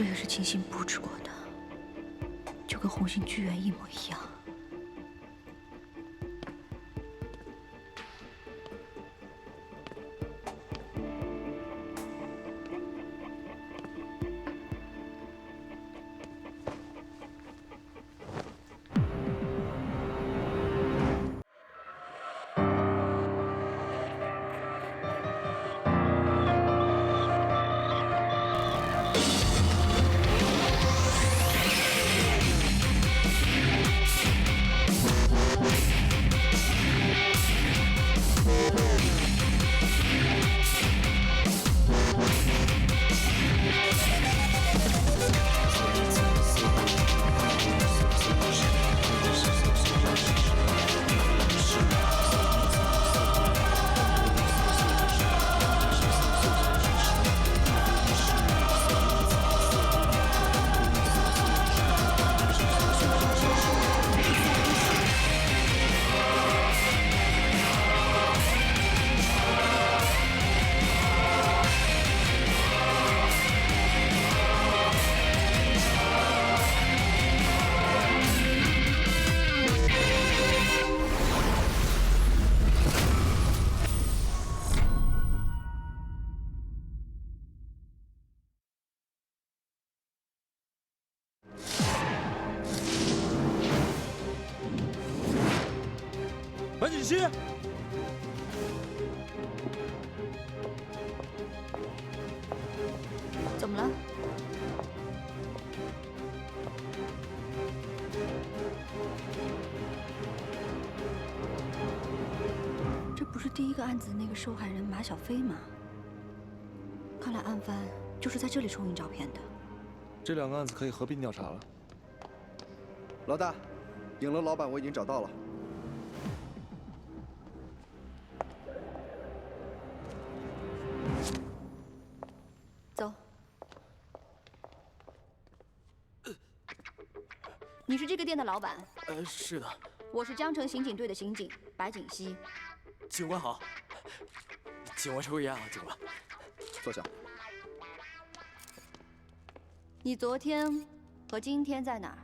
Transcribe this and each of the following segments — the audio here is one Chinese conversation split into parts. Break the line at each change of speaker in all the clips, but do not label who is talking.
也是精心布置过的，就跟红星剧院一模一样。
白锦熙，
怎么了？这不是第一个案子那个受害人马小飞吗？看来案犯就是在这里冲印照片的。
这两个案子可以合并调查了。
老大，影楼老板我已经找到了。
走。你是这个店的老板？
是的。
我是江城刑警队的刑警白锦熙。
警官好。请我抽烟啊，警官。
坐下。
你昨天和今天在哪儿？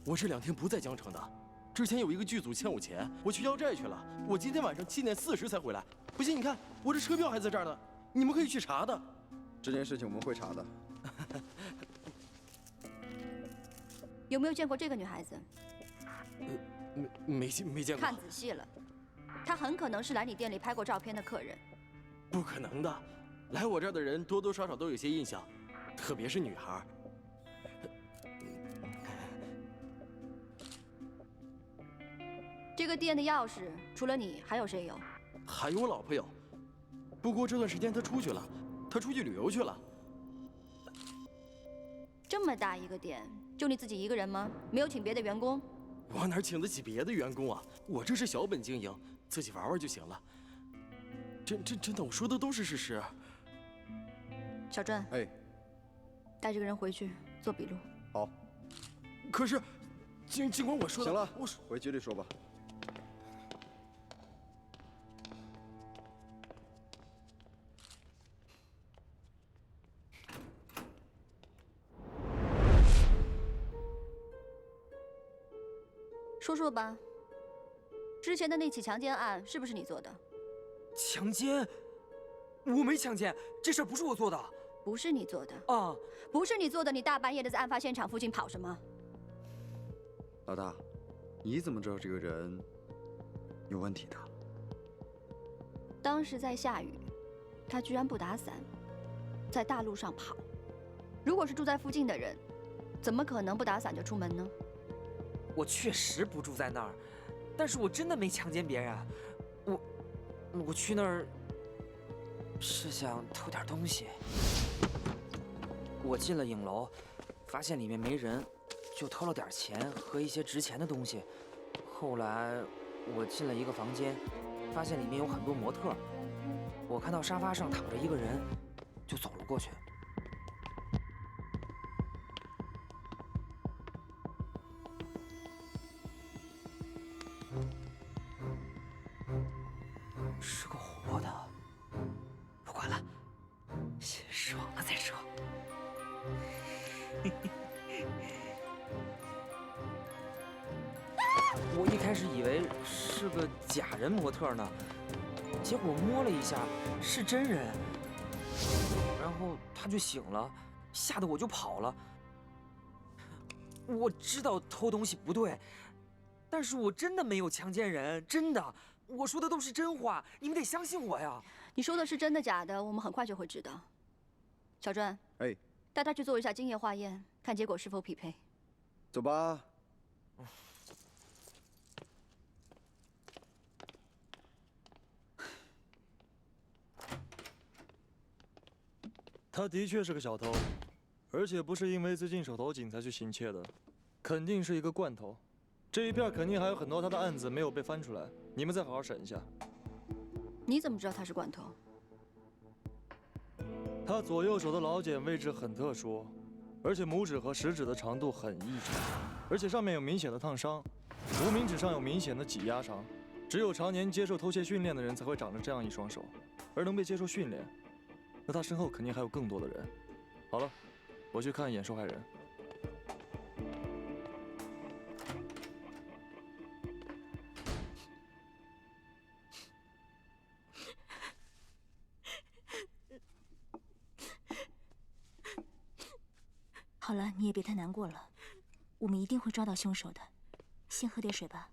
我这2天不在江城的。之前有一个剧组欠我钱，我去要债去了。我今天晚上7点40才回来。不信你看，我这车票还在这儿呢，你们可以去查的。
这件事情我们会查的。
有没有见过这个女孩子？
没见过。
看仔细了，她很可能是来你店里拍过照片的客人。
不可能的，来我这儿的人多多少少都有些印象，特别是女孩。
这个店的钥匙除了你还有谁有？
还有我老婆有，不过这段时间她出去了。 他出去旅游去了。
这么大一个店，就你自己一个人吗？没有请别的员工？
我哪请得起别的员工啊？我这是小本经营，自己玩玩就行了。真的，我说的都是事实。
小郑，
哎，
带这个人回去做笔录。
好。
可是，尽管我说的，
行了，
我说
回局里说吧。
说说吧，之前的那起强奸案是不是你做的？
强奸？我没强奸，这事儿不是我做的。
不是你做的
啊？
不是你做的，你大半夜的在案发现场附近跑什么？
老大，你怎么知道这个人有问题的？
当时在下雨，他居然不打伞，在大路上跑。如果是住在附近的人，怎么可能不打伞就出门呢？
我确实不住在那儿，但是我真的没强奸别人。我去那儿是想偷点东西。我进了影楼，发现里面没人，就偷了点钱和一些值钱的东西。后来我进了一个房间，发现里面有很多模特。我看到沙发上躺着一个人，就走了过去。 是个活的，不管了，先爽了再说。开始以为是个假人模特呢，结果摸了一下是真人，然后他就醒了，吓得我就跑了。我知道偷东西不对，但是我真的没有强奸人，真的，我说的都是真话，你们得相信我呀。
你说的是真的假的，我们很快就会知道。小专，
哎，
带他去做一下精液化验，看结果是否匹配。
走吧。
他的确是个小偷，而且不是因为最近手头紧才去行窃的，肯定是一个惯偷。这一片肯定还有很多他的案子没有被翻出来，你们再好好审一下。
你怎么知道他是惯偷？
他左右手的老茧位置很特殊，而且拇指和食指的长度很异常，而且上面有明显的烫伤，无名指上有明显的挤压伤。只有常年接受偷窃训练的人才会长着这样一双手，而能被接受训练，那他身后肯定还有更多的人。好了，我去看一眼受害人。
好了，你也别太难过了，我们一定会抓到凶手的。先喝点水吧。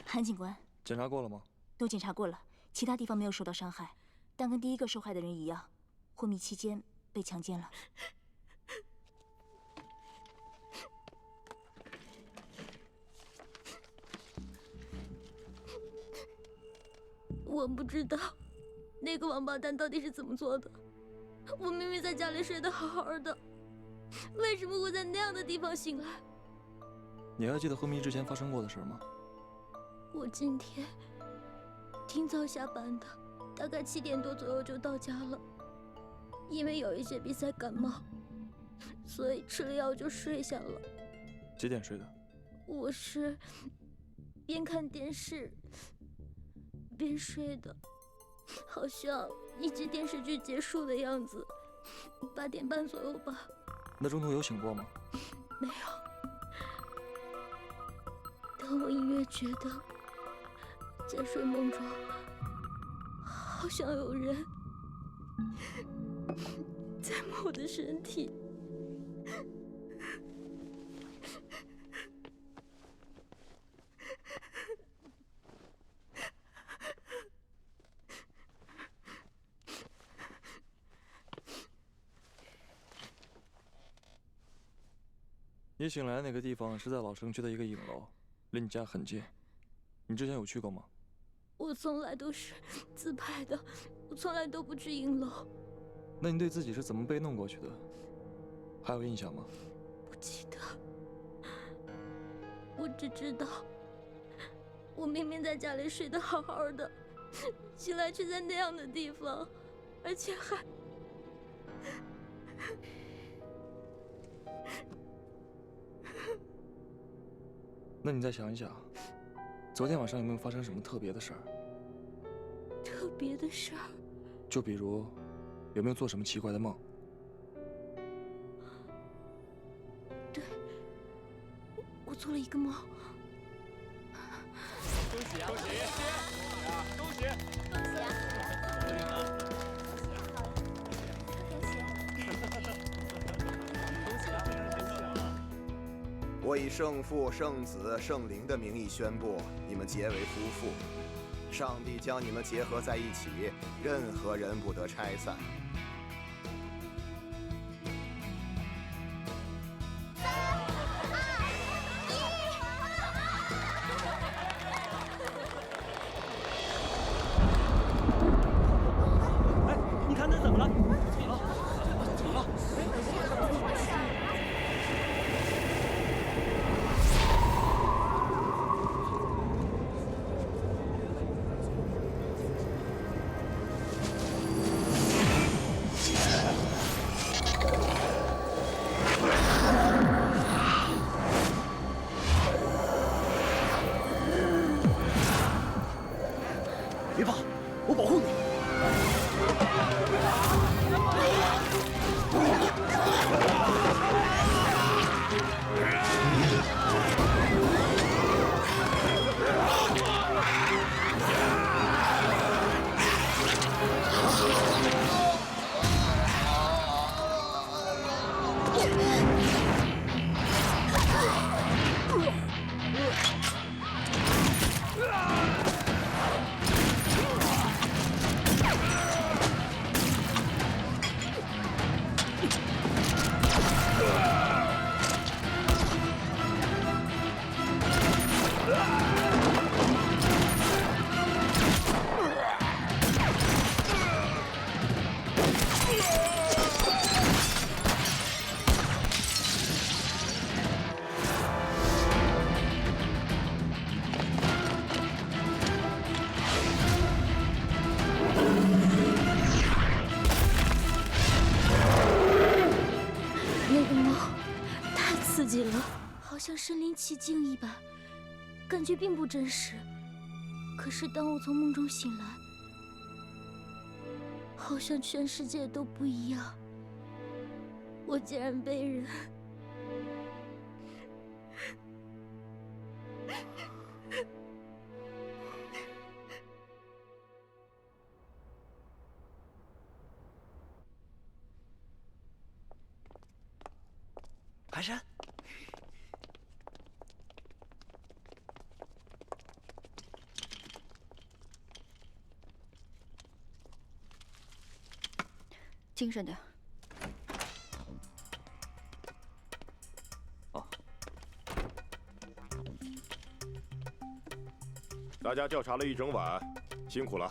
韩警官，
检查过了吗？
都检查过了，其他地方没有受到伤害，但跟第一个受害的人一样，昏迷期间被强奸了。
我不知道那个王八蛋到底是怎么做的。我明明在家里睡得好好的，为什么会在那样的地方醒来？
你还记得昏迷之前发生过的事吗？
我今天挺早下班的，大概7点多左右就到家了。因为有一些比赛感冒，所以吃了药就睡下了。
几点睡的？
我是边看电视边睡的，好像一集电视剧结束的样子，8点半左右吧。
那中途有醒过吗？
没有。当我隐约觉得在睡梦中，好像有人在摸我的身体。
你醒来那个地方是在老城区的一个影楼，离你家很近。你之前有去过吗？
我从来都是自拍的，我从来都不去影楼。
那你对自己是怎么被弄过去的，还有印象吗？
不记得，我只知道，我明明在家里睡得好好的，醒来却在那样的地方，而且还……
那你再想一想，昨天晚上有没有发生什么特别的事儿？
特别的事儿？
就比如，有没有做什么奇怪的梦？
对，我做了一个梦。
恭喜啊！恭喜！恭喜！恭喜啊！
我以圣父、圣子、圣灵的名义宣布，你们结为夫妇。上帝将你们结合在一起，任何人不得拆散。
你看那怎么了？怎么了？
激了，好像身临其境一般，感觉并不真实。可是当我从梦中醒来，好像全世界都不一样。我竟然被人……
寒山，
精神点。
大家调查了一整晚，辛苦了。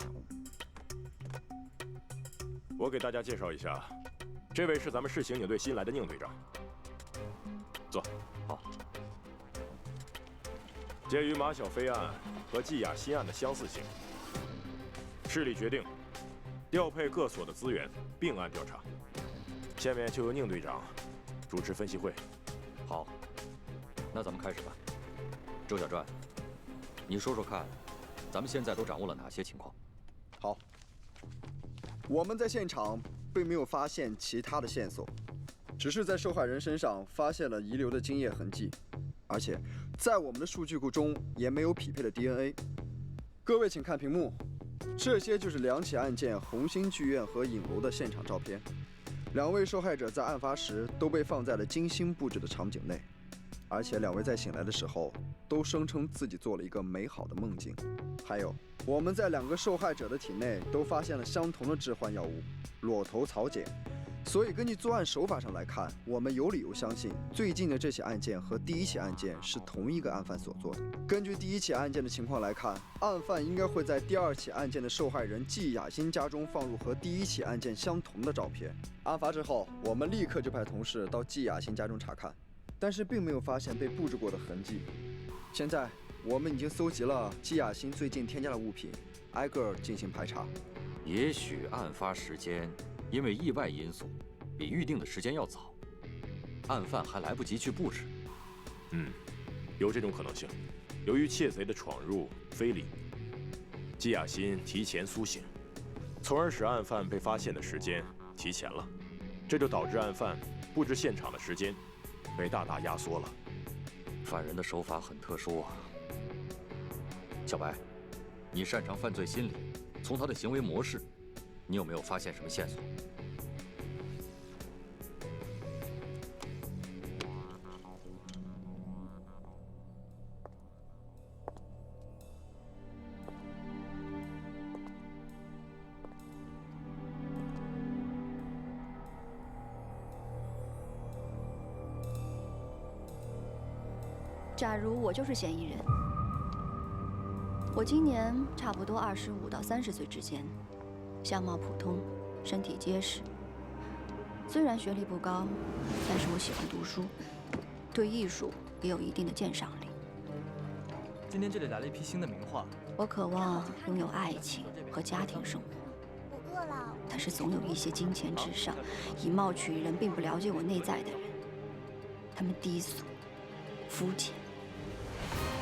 我给大家介绍一下，这位是咱们市刑警队新来的宁队长。坐。
好。
鉴于马小飞案和季雅欣案的相似性，市里决定调配各所的资源，并案调查。下面就由宁队长主持分析会。
好，那咱们开始吧。周小传，你说说看，咱们现在都掌握了哪些情况？
好，我们在现场并没有发现其他的线索，只是在受害人身上发现了遗留的精液痕迹，而且在我们的数据库中也没有匹配的 DNA。各位请看屏幕，这些就是2起案件红星剧院和影楼的现场照片。2位受害者在案发时都被放在了精心布置的场景内，而且2位在醒来的时候都声称自己做了一个美好的梦境。还有，我们在2个受害者的体内都发现了相同的致幻药物裸头草碱，所以根据作案手法上来看，我们有理由相信最近的这起案件和第1起案件是同一个案犯所做的。根据第1起案件的情况来看，案犯应该会在第2起案件的受害人季雅欣家中放入和第1起案件相同的照片。案发之后，我们立刻就派同事到季雅欣家中查看，但是并没有发现被布置过的痕迹。现在我们已经搜集了季雅欣最近添加的物品，挨个进行排查。
也许案发时间因为意外因素，比预定的时间要早，案犯还来不及去布置。
有这种可能性。由于窃贼的闯入非礼，季雅欣提前苏醒，从而使案犯被发现的时间提前了，这就导致案犯布置现场的时间被大大压缩了。
犯人的手法很特殊啊。小白，你擅长犯罪心理，从他的行为模式，你有没有发现什么线索？
假如我就是嫌疑人，我今年差不多25到30岁之间，相貌普通，身体结实。虽然学历不高，但是我喜欢读书，对艺术也有一定的鉴赏力。
今天这里来了一批新的名画。
我渴望拥有爱情和家庭生活，
我饿了。
但是总有一些金钱至上、以貌取人，并不了解我内在的人。他们低俗、肤浅。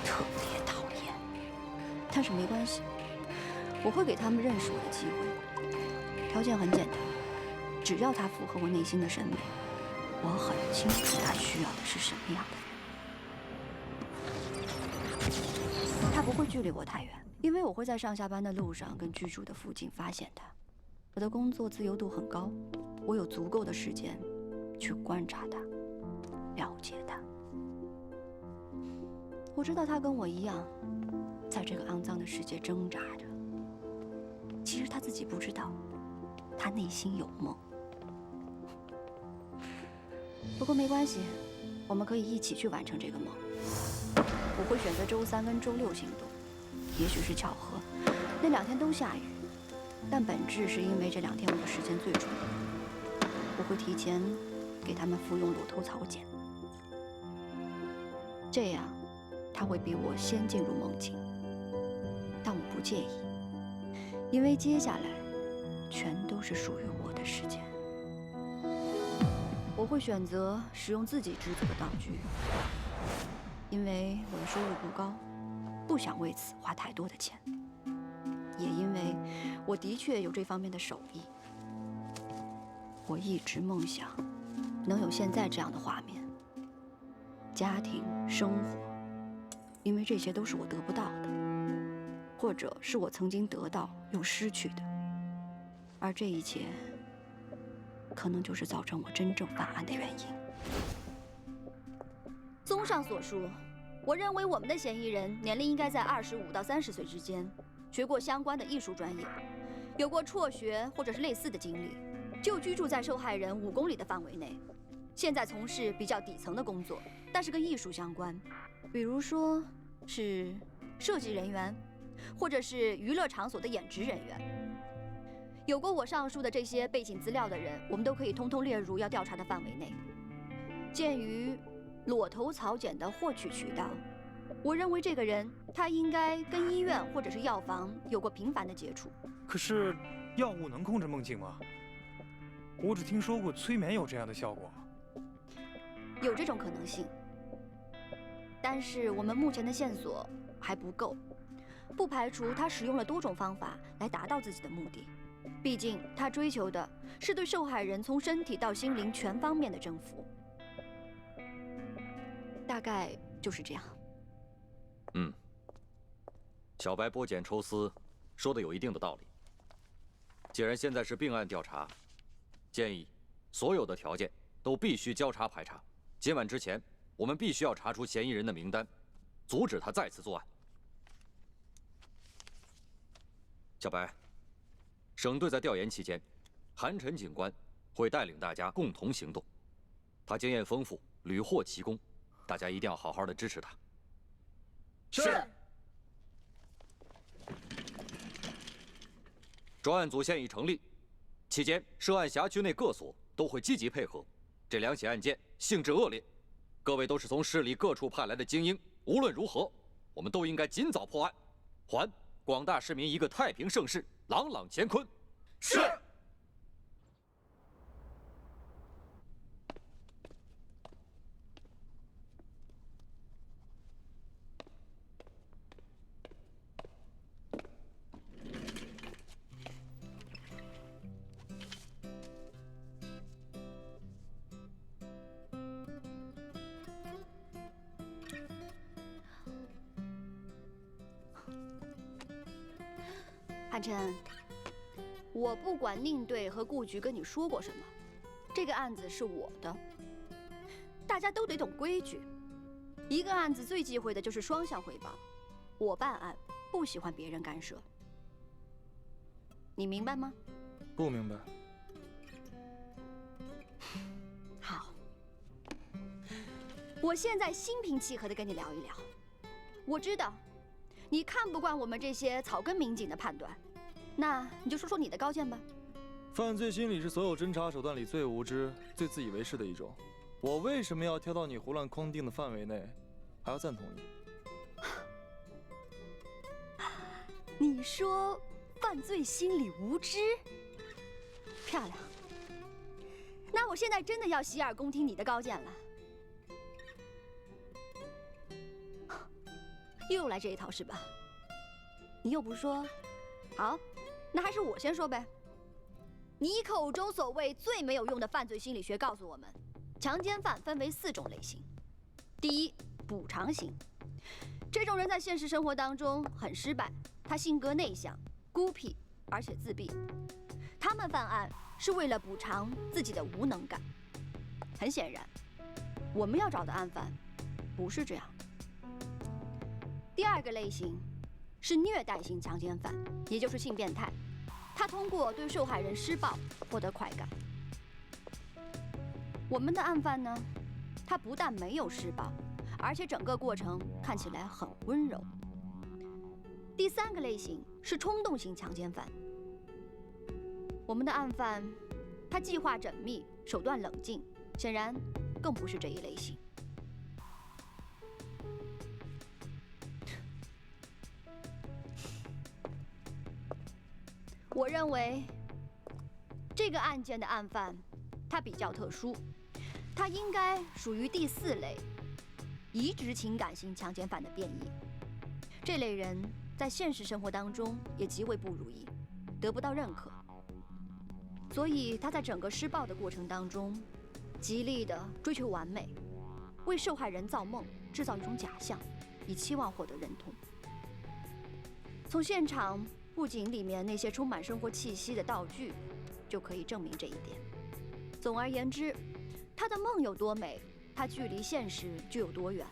特别讨厌，但是没关系，我会给他们认识我的机会。条件很简单，只要他符合我内心的审美，我很清楚他需要的是什么样的人。他不会距离我太远，因为我会在上下班的路上跟居住的附近发现他。我的工作自由度很高，我有足够的时间去观察他，了解他。我知道他跟我一样，在这个肮脏的世界挣扎着。其实他自己不知道，他内心有梦。不过没关系，我们可以一起去完成这个梦。我会选择周3跟周6行动，也许是巧合，那2天都下雨，但本质是因为这2天我的时间最充裕。我会提前给他们服用裸头草碱，这样。他会比我先进入梦境，但我不介意，因为接下来全都是属于我的时间。我我会选择使用自己制作的道具，因为我的收入不高，不想为此花太多的钱。也因为我的确有这方面的手艺，我一直梦想能有现在这样的画面，家庭生活，因为这些都是我得不到的，或者是我曾经得到又失去的，而这一切可能就是造成我真正犯案的原因。综上所述，我认为我们的嫌疑人年龄应该在25到30岁之间，学过相关的艺术专业，有过辍学或者是类似的经历，就居住在受害人5公里的范围内，现在从事比较底层的工作，但是跟艺术相关，比如说是设计人员，或者是娱乐场所的演职人员。有过我上述的这些背景资料的人，我们都可以通通列入要调查的范围内。鉴于裸头草碱的获取渠道，我认为这个人他应该跟医院或者是药房有过频繁的接触。
可是，药物能控制梦境吗？我只听说过催眠有这样的效果。
有这种可能性，但是我们目前的线索还不够，不排除他使用了多种方法来达到自己的目的。毕竟他追求的是对受害人从身体到心灵全方面的征服。大概就是这样。
小白剥茧抽丝，说的有一定的道理。既然现在是并案调查，建议所有的条件都必须交叉排查。今晚之前，我们必须要查出嫌疑人的名单，阻止他再次作案。小白，省队在调研期间，韩晨警官会带领大家共同行动。他经验丰富，屡获奇功，大家一定要好好的支持他。
是。
专案组现已成立，期间涉案辖区内各所都会积极配合。这2起案件性质恶劣，各位都是从市里各处派来的精英，无论如何，我们都应该尽早破案，还广大市民一个太平盛世，朗朗乾坤。
是。
汉琛，我不管宁队和顾局跟你说过什么，这个案子是我的，大家都得懂规矩。一个案子最忌讳的就是双向汇报，我办案不喜欢别人干涉，你明白吗？
不明白。
好，我现在心平气和地跟你聊一聊。我知道你看不惯我们这些草根民警的判断，那你就说说你的高见吧。
犯罪心理是所有侦查手段里最无知、最自以为是的一种。我为什么要跳到你胡乱框定的范围内，还要赞同
你？你说犯罪心理无知，漂亮。那我现在真的要洗耳恭听你的高见了。又来这一套是吧？你又不说，好，那还是我先说呗。你口中所谓最没有用的犯罪心理学告诉我们，强奸犯分为4种类型。第一，补偿型，这种人在现实生活当中很失败，他性格内向、孤僻，而且自闭。他们犯案是为了补偿自己的无能感。很显然，我们要找的案犯不是这样。第2个类型是虐待型强奸犯，也就是性变态。他通过对受害人施暴获得快感。我们的案犯呢，他不但没有施暴，而且整个过程看起来很温柔。第3个类型是冲动型强奸犯。我们的案犯，他计划缜密，手段冷静，显然更不是这一类型。我认为这个案件的案犯，他比较特殊，他应该属于第4类，移植情感型强奸犯的变异。这类人在现实生活当中也极为不如意，得不到认可，所以他在整个施暴的过程当中，极力的追求完美，为受害人造梦，制造一种假象，以期望获得认同。从现场布景里面那些充满生活气息的道具，就可以证明这一点。总而言之，他的梦有多美，他距离现实就有多远。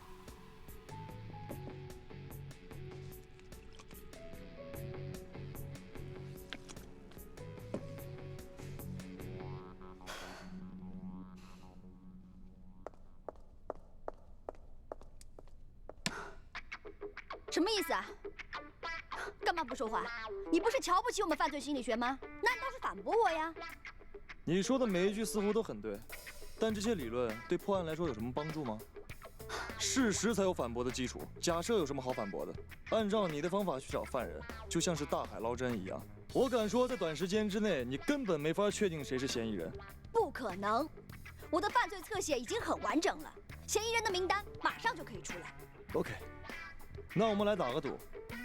什么意思啊？干嘛不说话？你不是瞧不起我们犯罪心理学吗？那你倒是反驳我呀！
你说的每一句似乎都很对，但这些理论对破案来说有什么帮助吗？事实才有反驳的基础，假设有什么好反驳的？按照你的方法去找犯人，就像是大海捞针一样。我敢说，在短时间之内，你根本没法确定谁是嫌疑人。
不可能，我的犯罪侧写已经很完整了，嫌疑人的名单马上就可以出来。
OK， 那我们来打个赌，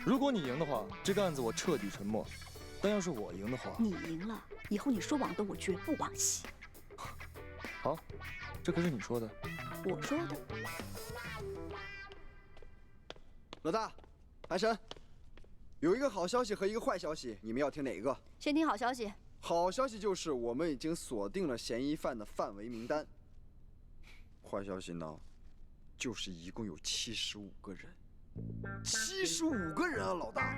如果你赢的话，这个案子我彻底沉默；但要是我赢的话，
你赢了，以后你说往东，我绝不往西。
好，这可是你说的。
我说的。
老大，韩神，有一个好消息和一个坏消息，你们要听哪一个？
先听好消息。
好消息就是我们已经锁定了嫌疑犯的范围名单。坏消息呢，就是一共有75个人。75个人啊，老大！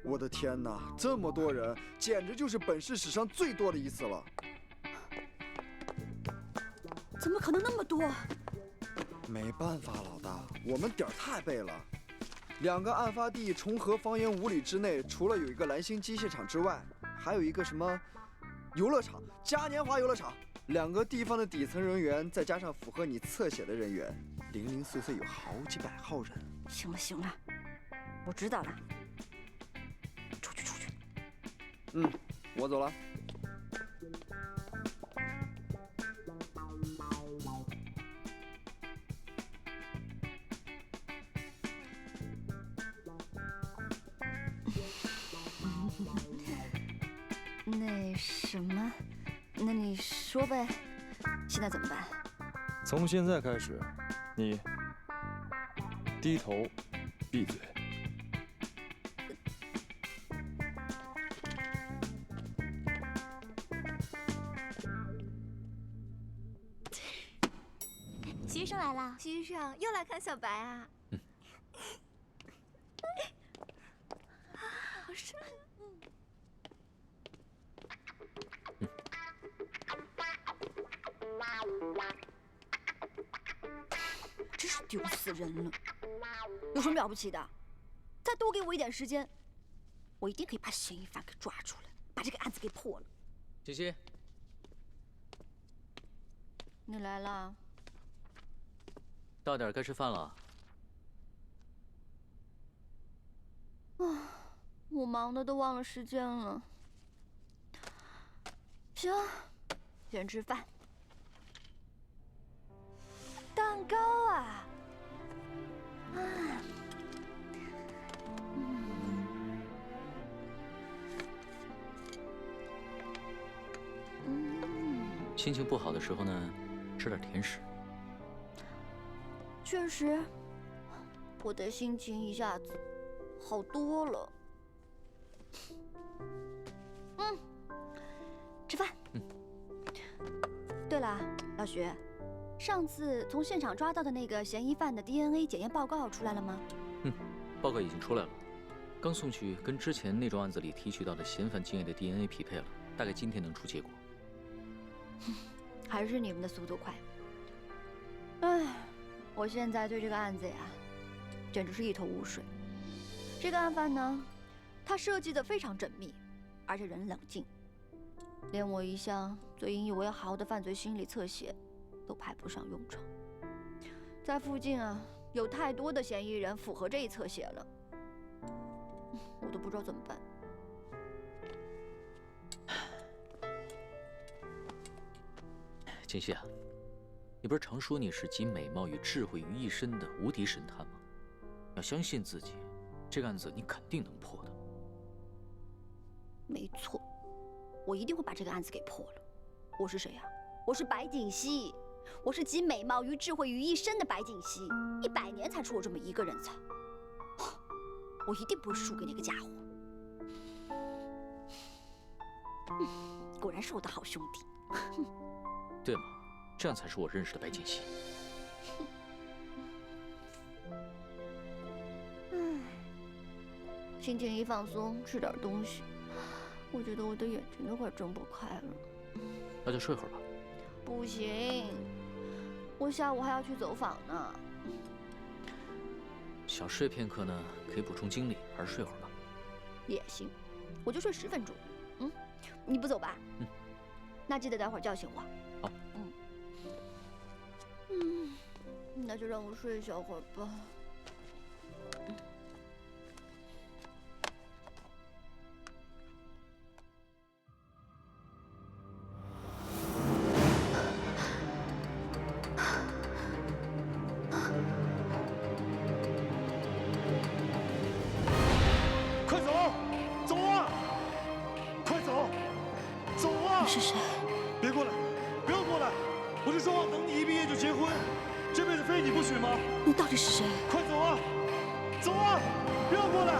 我的天哪，这么多人，简直就是本市史上最多的一次了。
怎么可能那么多？
没办法，老大，我们点儿太背了。2个案发地重合方圆5里之内，除了有一个蓝星机械厂之外，还有一个什么游乐场——嘉年华游乐场。2个地方的底层人员，再加上符合你侧写的人员，零零碎碎有好几百号人。
行了行了，我知道了。出去。
我走了。
那什么，那你说呗，现在怎么办？
从现在开始，你低头，闭嘴。
徐医生来了。
徐医生又来看小白啊？好帅！
真是丢死人了！有什么了不起的？再多给我一点时间，我一定可以把嫌疑犯给抓出来，把这个案子给破了。
欣欣，
你来了。
到点该吃饭了。
我忙的都忘了时间了。行，先吃饭。蛋糕啊！
心情不好的时候呢，吃点甜食。
确实，我的心情一下子好多了。吃饭。对了，老徐，上次从现场抓到的那个嫌疑犯的 DNA 检验报告出来了吗？
报告已经出来了，刚送去，跟之前那桩案子里提取到的嫌犯精液的 DNA 匹配了，大概今天能出结果。
还是你们的速度快。唉，我现在对这个案子呀，简直是一头雾水。这个案犯呢，他设计的非常缜密，而且人冷静，连我一向最引以为豪的犯罪心理侧写都派不上用场。在附近啊，有太多的嫌疑人符合这一侧写了，我都不知道怎么办。
金熙啊，你不是常说你是集美貌与智慧于一身的无敌神探吗？要相信自己，这个案子你肯定能破的。
没错，我一定会把这个案子给破了。我是谁呀？我是白锦溪，我是集美貌与智慧于一身的白锦溪，100年才出我这么一个人才。我一定不会输给那个家伙。果然是我的好兄弟。
对嘛，这样才是我认识的白锦溪。
心情一放松，吃点东西，我觉得我的眼睛都快睁不开了。
那就睡会儿吧。
不行，我下午还要去走访呢。
想睡片刻呢，可以补充精力，还是睡会儿吧。
也行，我就睡10分钟。你不走吧？那记得待会儿叫醒我。
好。
那就让我睡一小会儿吧。
快走，走啊！快走，走啊！
你是谁？
别过来，不要过来！我是说等你一毕业就结婚，这辈子非你不娶吗？
你到底是谁？
快走啊！走啊！不要过来！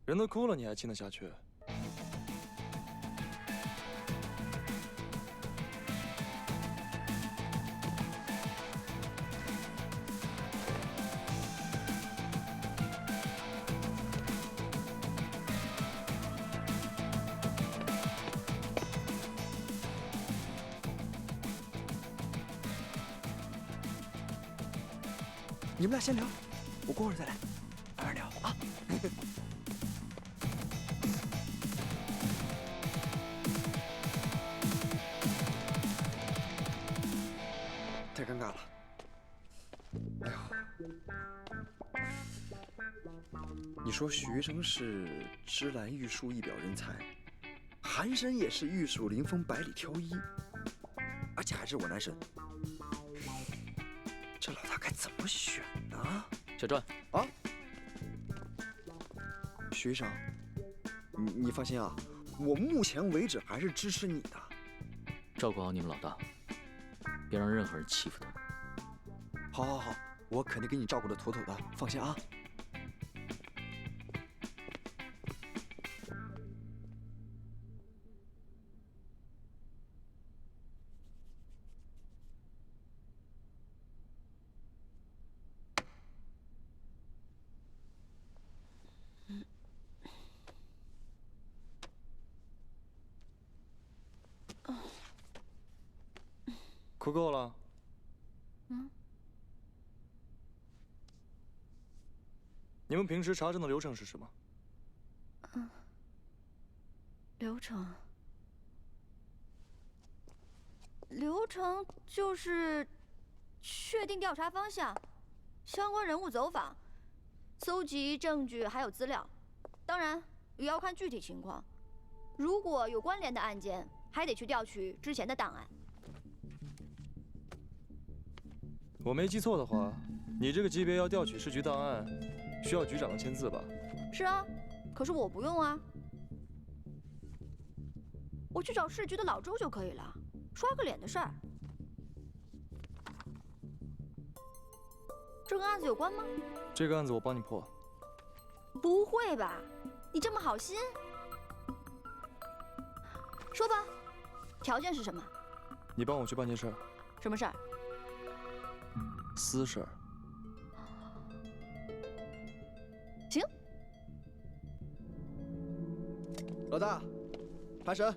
人都哭了，你还亲得下去？
你们俩先聊，我过会儿再来，慢慢聊啊。太尴尬了。哎呀，你说徐峥是芝兰玉树一表人才，韩生也是玉树临风百里挑一，而且还是我男神，这老大该怎么选呢？
小传
啊，徐医生，你放心啊，我目前为止还是支持你的。
照顾好你们老大，别让任何人欺负他。
好，好，好，我肯定给你照顾得妥妥的，放心啊。
哭够了？你们平时查证的流程是什么？
流程就是确定调查方向，相关人物走访，搜集证据还有资料，当然也要看具体情况。如果有关联的案件，还得去调取之前的档案。
我没记错的话，你这个级别要调取市局档案，需要局长的签字吧？
是啊，可是我不用啊，我去找市局的老周就可以了，刷个脸的事儿。这跟案子有关吗？
这个案子我帮你破。
不会吧？你这么好心？说吧，条件是什么？
你帮我去办件事儿。
什么事儿？
私事儿。
行。
老大，潘神，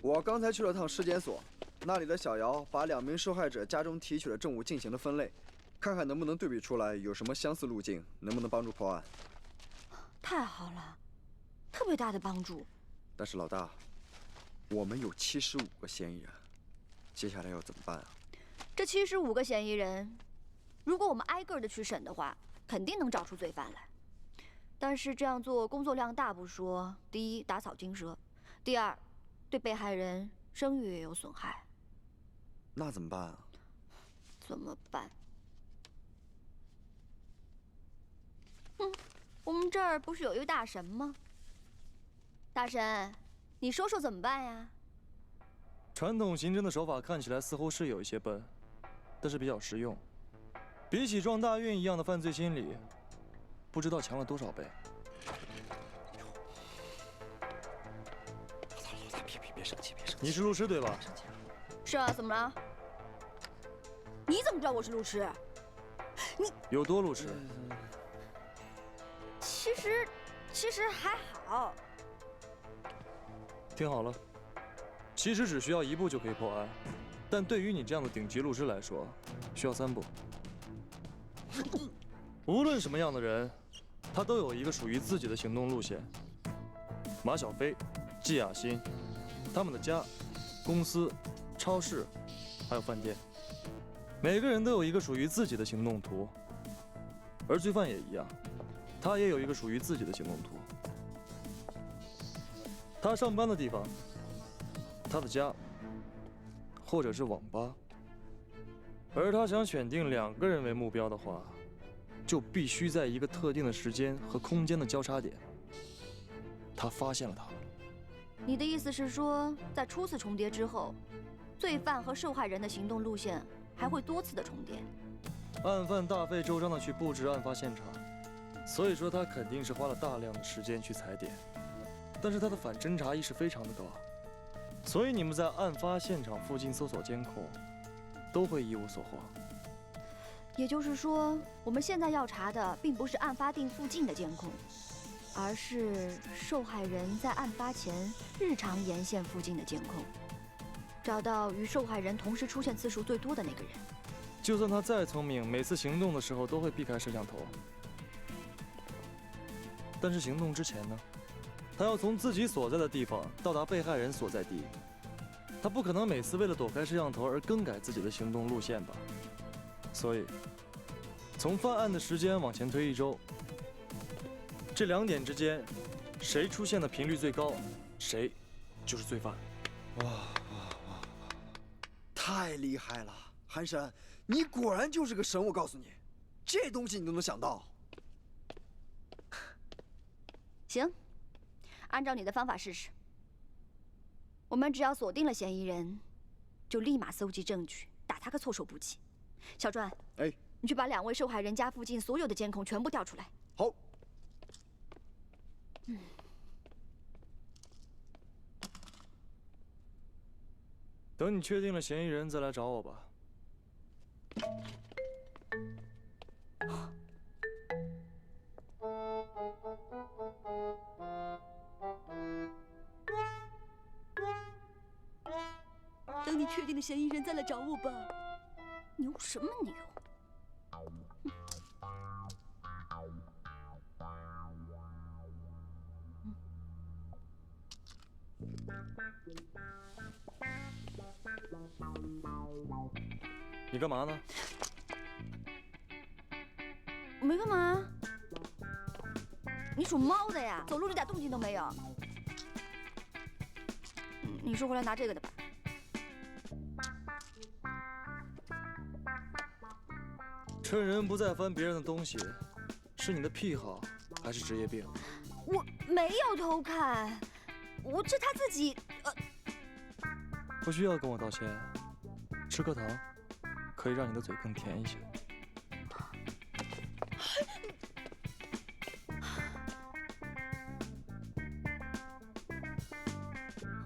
我刚才去了趟尸检所，那里的小姚把2名受害者家中提取的证物进行了分类，看看能不能对比出来有什么相似路径，能不能帮助破案。
太好了，特别大的帮助。
但是老大，我们有75个嫌疑人，接下来要怎么办啊？
这75个嫌疑人，如果我们挨个的去审的话，肯定能找出罪犯来。但是这样做工作量大不说，第一打草惊蛇，第二对被害人声誉也有损害。
那怎么办啊？
怎么办？我们这儿不是有一位大神吗？大神，你说说怎么办呀？
传统刑侦的手法看起来似乎是有一些笨，但是比较实用。比起撞大运一样的犯罪心理，不知道强了多少倍。
老大，别生气，别生气。
你是律师对吧？
是啊，怎么了？你怎么知道我是路痴？你
有多路痴？
其实还好。
听好了，其实只需要1步就可以破案，但对于你这样的顶级律师来说，需要3步。无论什么样的人，他都有一个属于自己的行动路线。马小飞、季亚新，他们的家、公司、超市，还有饭店，每个人都有一个属于自己的行动图。而罪犯也一样，他也有一个属于自己的行动图。他上班的地方，他的家，或者是网吧。而他想选定2个人为目标的话，就必须在一个特定的时间和空间的交叉点。他发现了他。
你的意思是说，在初次重叠之后，罪犯和受害人的行动路线还会多次的重叠？
案犯大费周章的去布置案发现场，所以说他肯定是花了大量的时间去踩点。但是他的反侦查意识非常的高，所以你们在案发现场附近搜索监控，都会一无所获。
也就是说，我们现在要查的并不是案发地附近的监控，而是受害人在案发前日常沿线附近的监控，找到与受害人同时出现次数最多的那个人。
就算他再聪明，每次行动的时候都会避开摄像头，但是行动之前呢？他要从自己所在的地方到达被害人所在地，他不可能每次为了躲开摄像头而更改自己的行动路线吧？所以，从犯案的时间往前推1周，这2点之间，谁出现的频率最高，谁就是罪犯。
哇！太厉害了，韩神，你果然就是个神！我告诉你，这东西你都能想到。
行。按照你的方法试试。我们只要锁定了嫌疑人，就立马搜集证据，打他个措手不及。小专，
哎，
你去把2位受害人家附近所有的监控全部调出来。
好。
等你确定了嫌疑人再来找我吧。
等你确定了嫌疑人再来找我吧。牛什么牛？
你干嘛呢？
我没干嘛。你属猫的呀，走路一点动静都没有。你是回来拿这个的吧？
趁人不在翻别人的东西，是你的癖好还是职业病？
我没有偷看，这他自己
不需要跟我道歉，吃颗糖，可以让你的嘴更甜一些。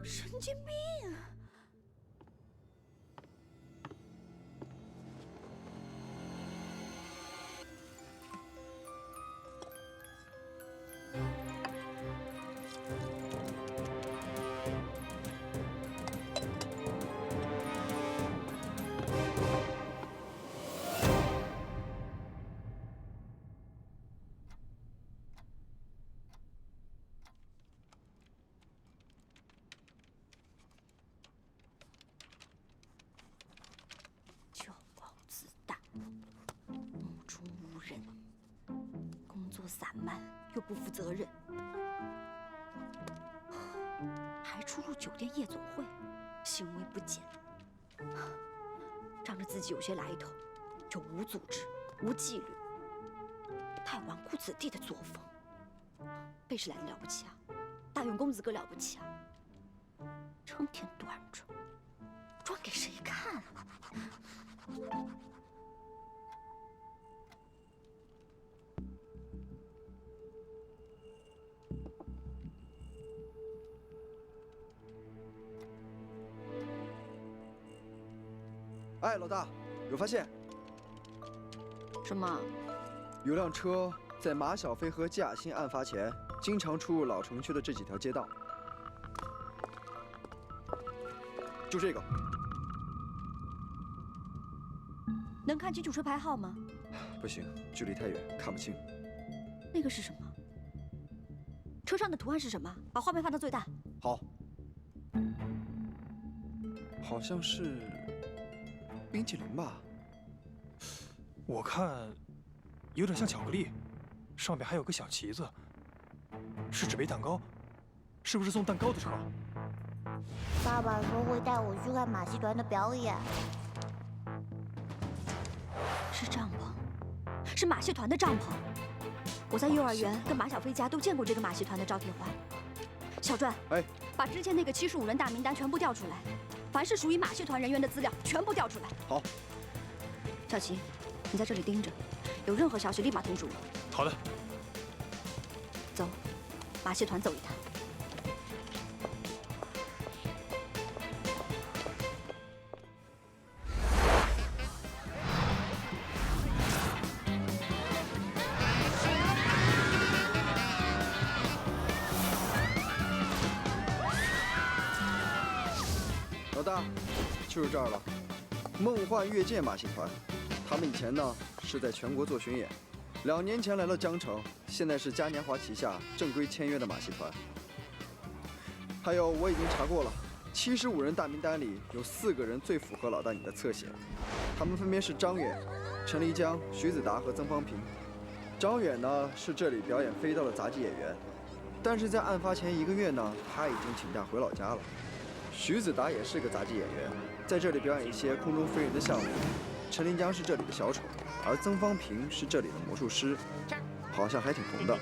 神经病！骄傲自大，目中无人，工作散漫又不负责任，还出入酒店夜总会，行为不检，仗着自己有些来头，就无组织、无纪律，太纨绔子弟的作风。贝氏来的了不起啊，大永公子哥了不起啊，成天端着，装给谁看啊？
哎，老大，有发现？
什么？
有辆车在马小飞和季亚欣案发前，经常出入老城区的这几条街道。就这个。
能看清楚车牌号吗？
不行，距离太远，看不清。
那个是什么？车上的图案是什么？把画面放到最大。
好。好像是冰淇淋吧？
我看有点像巧克力，上面还有个小旗子，是纸杯蛋糕，是不是送蛋糕的车？
爸爸说会带我去看马戏团的表演。
是帐篷，是马戏团的帐篷。我在幼儿园跟马小飞家都见过这个马戏团的招贴画。小传，
哎，
把之前那个75人大名单全部调出来，凡是属于马戏团人员的资料全部调出来。
好。
小琪，你在这里盯着，有任何消息立马通知我。
好的。
走，马戏团走一趟。
老大，就是这儿了，梦幻月见马戏团。他们以前呢是在全国做巡演，2年前来了江城，现在是嘉年华旗下正规签约的马戏团。还有我已经查过了，75人大名单里有4个人最符合老大你的侧写，他们分别是张远、陈黎江、徐子达和曾方平。张远呢是这里表演飞刀的杂技演员，但是在案发前1个月呢，他已经请假回老家了。徐子达也是个杂技演员，在这里表演一些空中飞人的项目。陈林江是这里的小丑，而曾方平是这里的魔术师，好像还挺红的。